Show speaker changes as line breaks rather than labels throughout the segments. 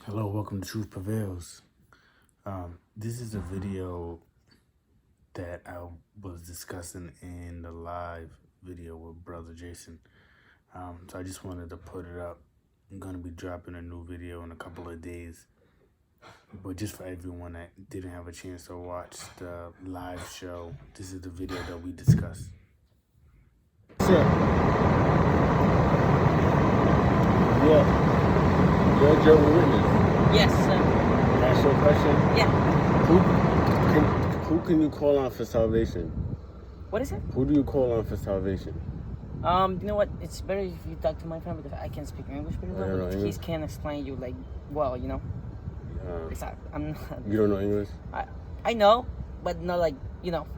Hello, welcome to Truth Prevails. This is a video that I was discussing in the live video with Brother Jason. So I just wanted to put it up. I'm going to be dropping a new video in a couple of days. But just for everyone that didn't have a chance to watch the live show, this is the video that we discussed.
Yeah. You're Jehovah Witness.
Yes, sir.
Can I ask you a question?
Yeah.
Who can you call on for salvation?
What is it?
Who do you call on for salvation?
You know what? It's better if you talk to my friend because I can't speak English pretty well. But he can explain you well, you know. I'm not.
You don't know English?
I know, but not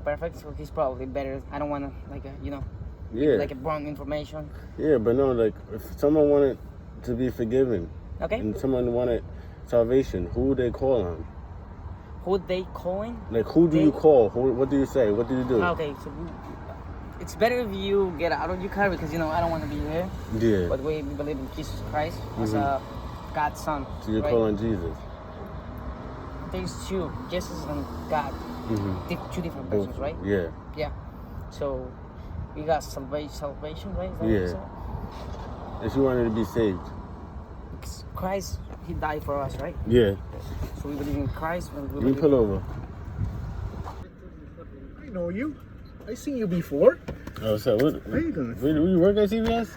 perfect. So he's probably better. I don't want to wrong information.
Yeah, but no, if someone wanted to be forgiven,
okay,
and someone wanted salvation, who would they call on?
Who they calling?
Who do you call? What do you say? What do you do?
Okay, so it's better if you get out of your car because I don't want to be here.
Yeah.
But we believe in Jesus Christ as God's son.
So you call on Jesus.
There's two, Jesus and God. Two different persons, right?
Yeah.
Yeah. So we got salvation, right?
Is that if you wanted to be saved.
Christ, he died for us, right?
Yeah.
So we believe in Christ.
You pull over.
I know you. I seen you before.
Oh, so what?
How you doing?
Where you work at CVS?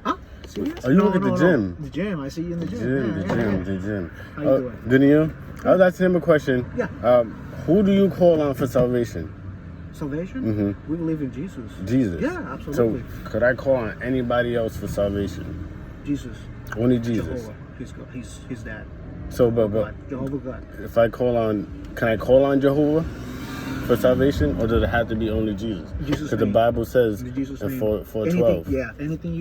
Huh? CVS?
Oh, you work at the gym.
The gym. I see you in the gym.
The gym.
How you doing?
Didn't you? I was asking him a question.
Yeah.
Who do you call on for salvation?
Salvation? We believe in Jesus.
Jesus.
Yeah, absolutely.
So could I call on anybody else for salvation?
Jesus.
Only Jesus.
Jehovah. He's that.
So, but
Jehovah God.
if I call on, can I call on Jehovah for salvation, or does it have to be only Jesus?
Jesus.
Because the Bible says
in
in
Jesus' name.
4:12.
Yeah. Anything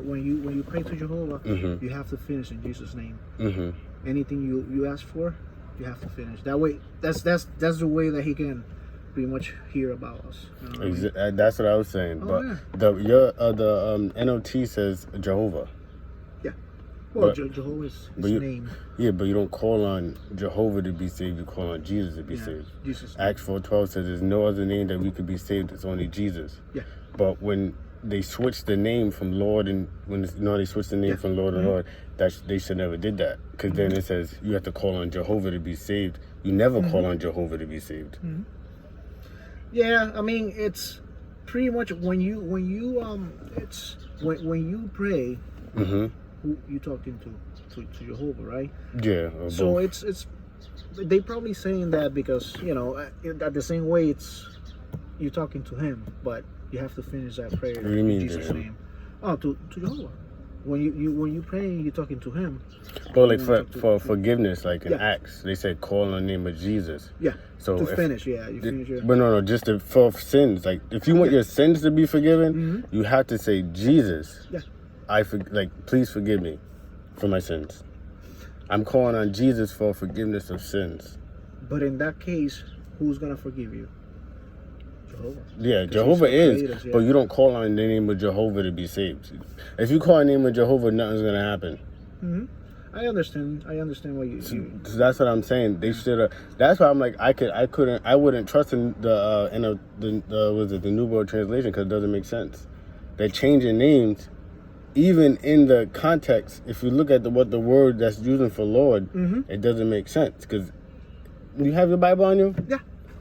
when you pray to Jehovah, you have to finish in Jesus' name. Anything you ask for, you have to finish. That way, that's the way that he can pretty much hear about us.
That's what I was saying.
Oh,
but the NOT says Jehovah.
Yeah. Well, Jehovah is his name.
Yeah, but you don't call on Jehovah to be saved. You call on Jesus to be saved.
Jesus.
Acts 4:12 says there's no other name that we could be saved. It's only Jesus.
Yeah.
But when they switched the name from Lord and they switched the name from Lord and Lord, they should never did that, because then it says you have to call on Jehovah to be saved. You never call on Jehovah to be saved.
Yeah, I mean, it's pretty much when you pray, who you talking to Jehovah, right?
Yeah.
So it's they probably saying that because at the same way you're talking to him, but you have to finish that prayer
What do you mean
in Jesus' name. Oh, to Jehovah. When you pray, you're talking to him.
Well, for forgiveness, in Acts, they said call on the name of Jesus.
Yeah.
So
you finish your.
But no, just for sins. If you want your sins to be forgiven, you have to say Jesus.
Yeah.
Please forgive me for my sins. I'm calling on Jesus for forgiveness of sins.
But in that case, who's gonna forgive you? Jehovah.
Yeah, Jehovah is, but you don't call on the name of Jehovah to be saved. If you call on the name of Jehovah, nothing's gonna happen.
I understand what you.
So that's what I'm saying. They should have. That's why I'm like, I wouldn't trust in the New World Translation, because it doesn't make sense. They're changing names, even in the context. If you look at what the word that's using for Lord, it doesn't make sense. Because you have your Bible on you.
Yeah.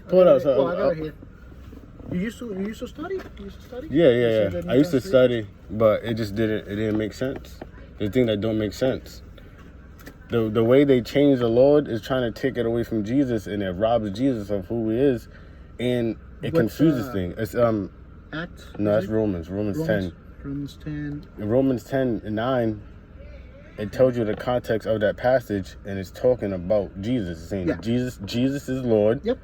Pull it out.
Well, I got it here. You used to study?
Yeah. I used to study, but it didn't make sense. The thing that don't make sense. The way they change the Lord is trying to take it away from Jesus, and it robs Jesus of who he is, and it confuses things. It's
Acts?
No, that's Romans 10.
Romans 10.
In Romans 10:9, it tells you the context of that passage, and it's talking about Jesus. It's saying Jesus is Lord.
Yep.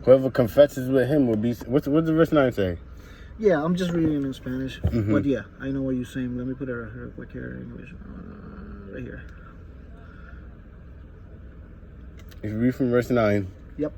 Whoever confesses with him will be. What's the verse 9 say?
Yeah, I'm just reading in Spanish. But yeah, I know what you're saying. Let me put it real quick here in English. Right here.
If you read from verse 9.
Yep.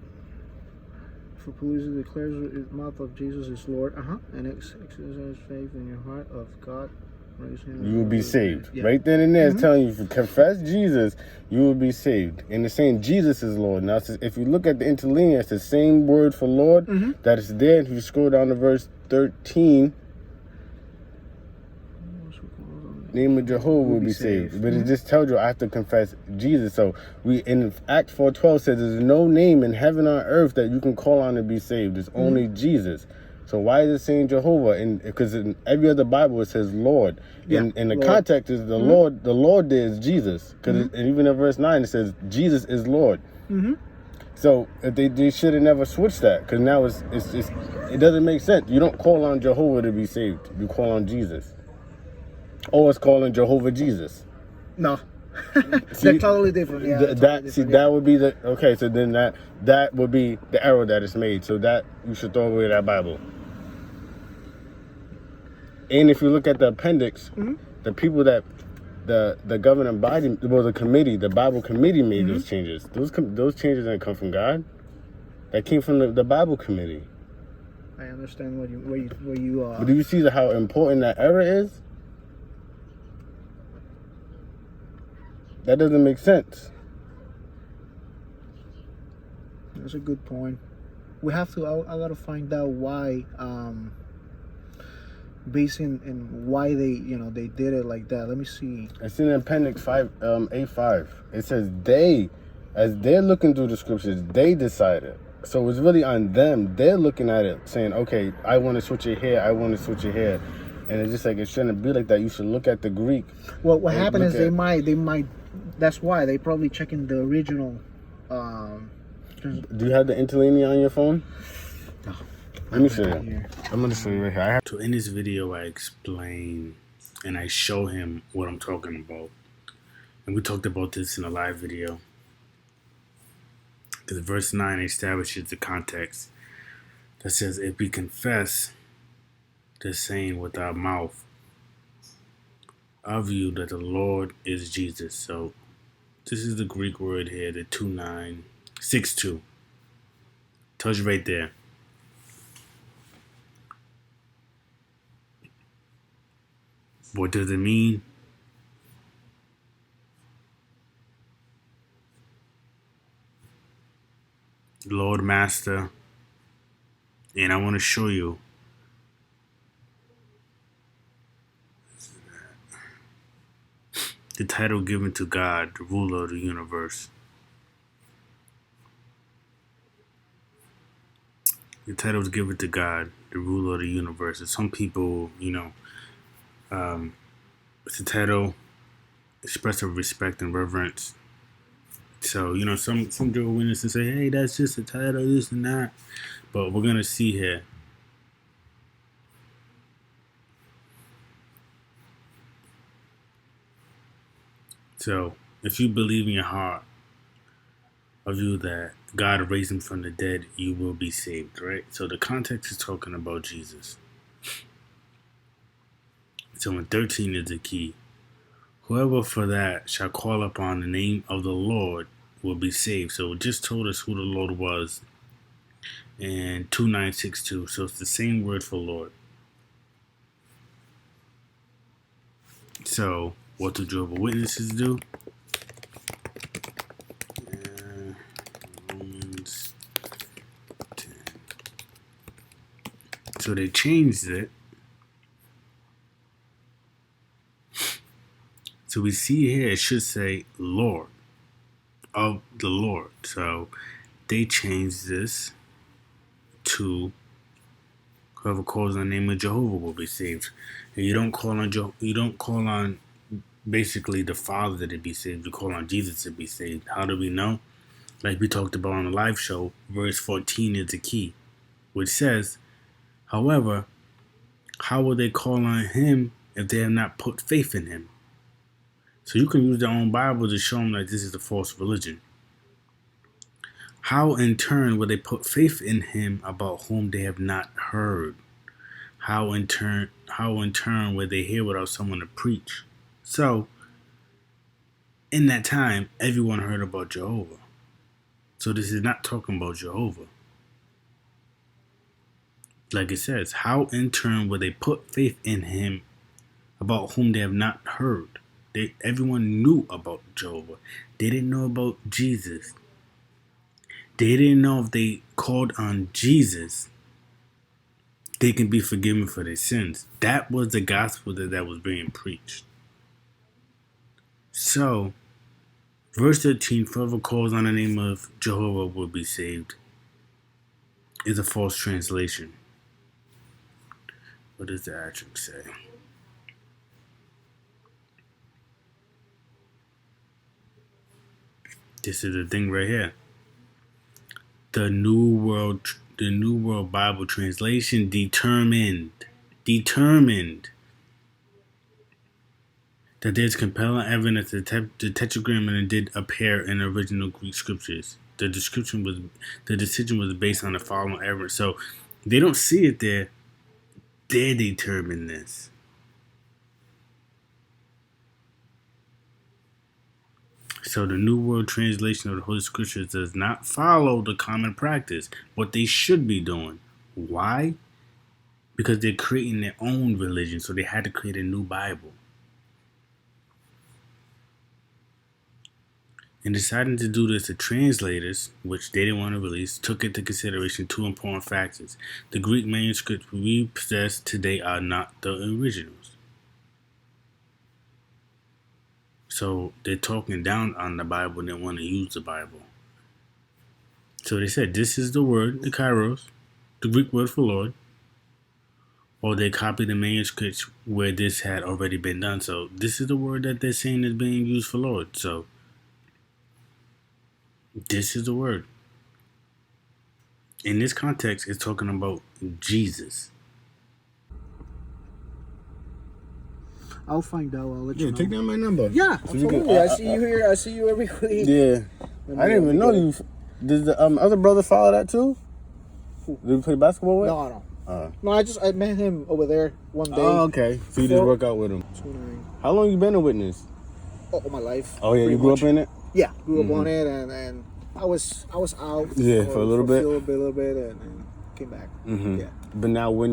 For Palooza declares his mouth of Jesus is Lord. And exercise faith in your heart of God
you will be saved.
Yeah.
Right then and there, it's telling you, if you confess Jesus, you will be saved. And it's saying Jesus is Lord. Now, if you look at the interlinear, it's the same word for Lord that is there. If you scroll down to verse 13, name of Jehovah will be saved. But it just tells you I have to confess Jesus. So we in Acts 4:12 says there's no name in heaven or earth that you can call on to be saved. It's only Jesus. So why is it saying Jehovah? And because in every other Bible it says Lord. And the Lord. Context is the Lord. The Lord there is Jesus. Because even in verse 9 it says Jesus is Lord. So if they should have never switched that, because now it doesn't make sense. You don't call on Jehovah to be saved. You call on Jesus. Or it's calling Jehovah Jesus.
No. They're totally different. Yeah,
that would be the okay. So then that would be the error that is made. So that you should throw away that Bible. And if you look at the appendix, the people that the governing body, well, the committee, the Bible committee made those changes. Those changes didn't come from God. That came from the Bible committee.
I understand where you are.
But do you see how important that error is? That doesn't make sense.
That's a good point. We have to. I gotta find out why. Based in why they did it like that. Let me see.
It's in Appendix 5, A5. It says they, as they're looking through the scriptures, they decided. So it's really on them. They're looking at it, saying, "Okay, I want to switch it here. I want to switch it here." And it's just like it shouldn't be like that. You should look at the Greek.
Well, what happened is they might. That's why they probably checking the original.
Do you have the interlinear on your phone?
No.
Let me show you. I'm going to show you right here.
So in this video, I explain and I show him what I'm talking about. And we talked about this in a live video. Because verse 9 establishes the context that says, if we confess the saying with our mouth of you that the Lord is Jesus. So this is the Greek word here, the 2962. Tells you right there. What does it mean? Lord, Master. And I want to show you the title given to God, the ruler of the universe. The title is given to God, the ruler of the universe. And some people, it's a title expressive respect and reverence. So, some Jehovah Witnesses say, hey, that's just a title, this and that. But we're going to see here. So, if you believe in your heart of you that God raised him from the dead, you will be saved, right? So the context is talking about Jesus. So in 13 is the key. Whoever for that shall call upon the name of the Lord will be saved. So it just told us who the Lord was in 2962. So it's the same word for Lord. So what do Jehovah Witnesses do? Romans 10. So they changed it. So we see here it should say Lord, of the Lord. So they changed this to whoever calls on the name of Jehovah will be saved. And you don't call on basically the Father to be saved. You call on Jesus to be saved. How do we know? Like we talked about on the live show, verse 14 is the key, which says, however, how will they call on him if they have not put faith in him? So you can use their own Bible to show them that this is a false religion. How in turn will they put faith in him about whom they have not heard? How in turn will they hear without someone to preach? So in that time, everyone heard about Jehovah. So this is not talking about Jehovah. Like it says, how in turn will they put faith in him about whom they have not heard. Everyone knew about Jehovah. They didn't know about Jesus. They didn't know if they called on Jesus, they can be forgiven for their sins. That was the gospel that was being preached. So, verse 13, whoever calls on the name of Jehovah will be saved, is a false translation. What does the actual say? This is the thing right here. The New World Bible Translation determined that there's compelling evidence that the Tetragrammaton did appear in original Greek scriptures. The decision was based on the following evidence. So they don't see it there. They determine this. So the New World Translation of the Holy Scriptures does not follow the common practice, what they should be doing. Why? Because they're creating their own religion, so they had to create a new Bible. In deciding to do this, the translators, which they didn't want to release, took into consideration two important factors. The Greek manuscripts we possess today are not the originals. So they're talking down on the Bible and they want to use the Bible. So they said, this is the word, the kairos, the Greek word for Lord. Or they copied the manuscripts where this had already been done. So this is the word that they're saying is being used for Lord. So this is the word. In this context, it's talking about Jesus.
I'll find out. I'll let you know.
Take down my number.
Yeah,
So
absolutely. I see you here. I see you every week.
Yeah. I didn't even know you. Did the other brother follow that too?
Who?
Did you play basketball with?
No. No, I met him over there one day.
Oh, okay. So you just work out with him.
29.
How long you been a witness?
All my life.
Oh yeah, you grew up in it?
Yeah, grew up on it, and I was out.
Yeah, for a little bit,
and came back.
Mm-hmm.
Yeah.
But now, so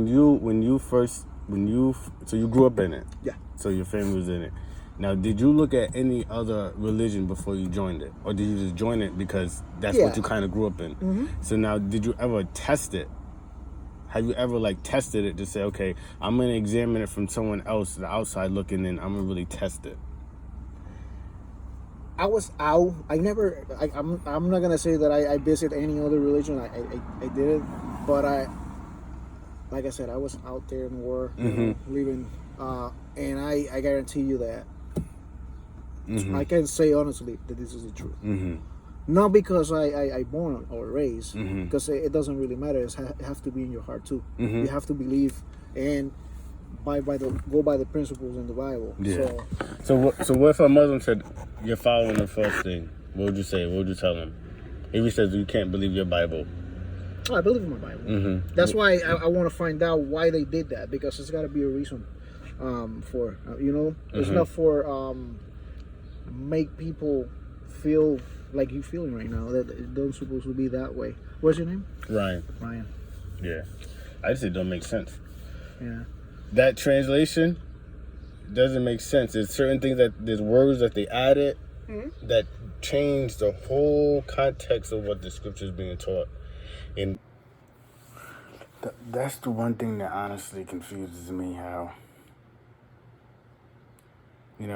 you grew up in it.
Yeah.
So your family was in it. Now, did you look at any other religion before you joined it, or did you just join it because that's what you kind of grew up in?
Mm-hmm.
So now, did you ever test it? Have you ever tested it to say, okay, I'm gonna examine it from someone else, the outside looking in, I'm gonna really test it?
I was out. I'm not gonna say that I visit any other religion. I didn't, but like I said, I was out there in war, living, and I guarantee you that I can say honestly that this is the truth. Not because I born or raised, because it doesn't really matter. It has to be in your heart too. You have to believe and go by the principles in the Bible.
Yeah. So what if a Muslim said you're following a false thing? What would you say? What would you tell him? If he says you can't believe your Bible.
I believe in my Bible. That's why I want to find out why they did that, because there's got to be a reason for it's not for make people feel like you're feeling right now, that it don't supposed to be that way. What's your name? Ryan.
Yeah. I just say it don't make sense.
Yeah.
That translation doesn't make sense. There's certain things there's words that they added that change the whole context of what the scripture is being taught. And
that's the one thing that honestly confuses me, how, if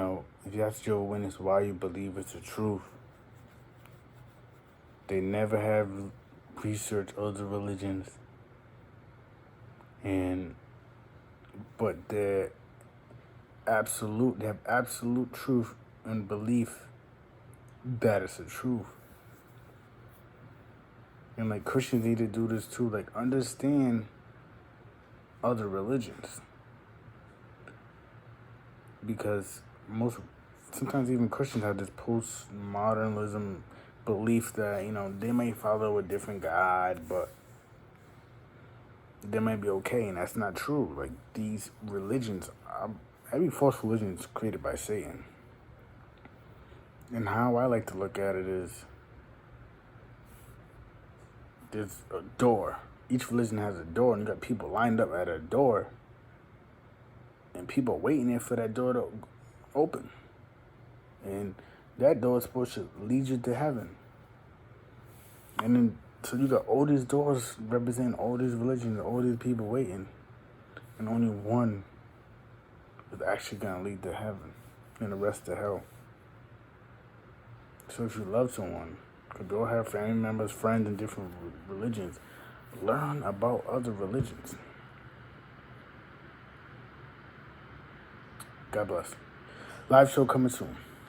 you ask Jehovah Witness why you believe it's the truth, they never have researched other religions, but they have absolute truth and belief that it's the truth. And Christians need to do this too, understand other religions, because sometimes even Christians have this postmodernism belief that they may follow a different God, but they might be okay, and that's not true. These religions, every false religion is created by Satan. And how I like to look at it is, there's a door. Each religion has a door, and you got people lined up at a door. And people waiting there for that door to open. And that door is supposed to lead you to heaven. And then, so you got all these doors representing all these religions, all these people waiting. And only one is actually going to lead to heaven and the rest to hell. So if you love someone, could go have family members, friends in different religions, learn about other religions. God bless. Live show coming soon.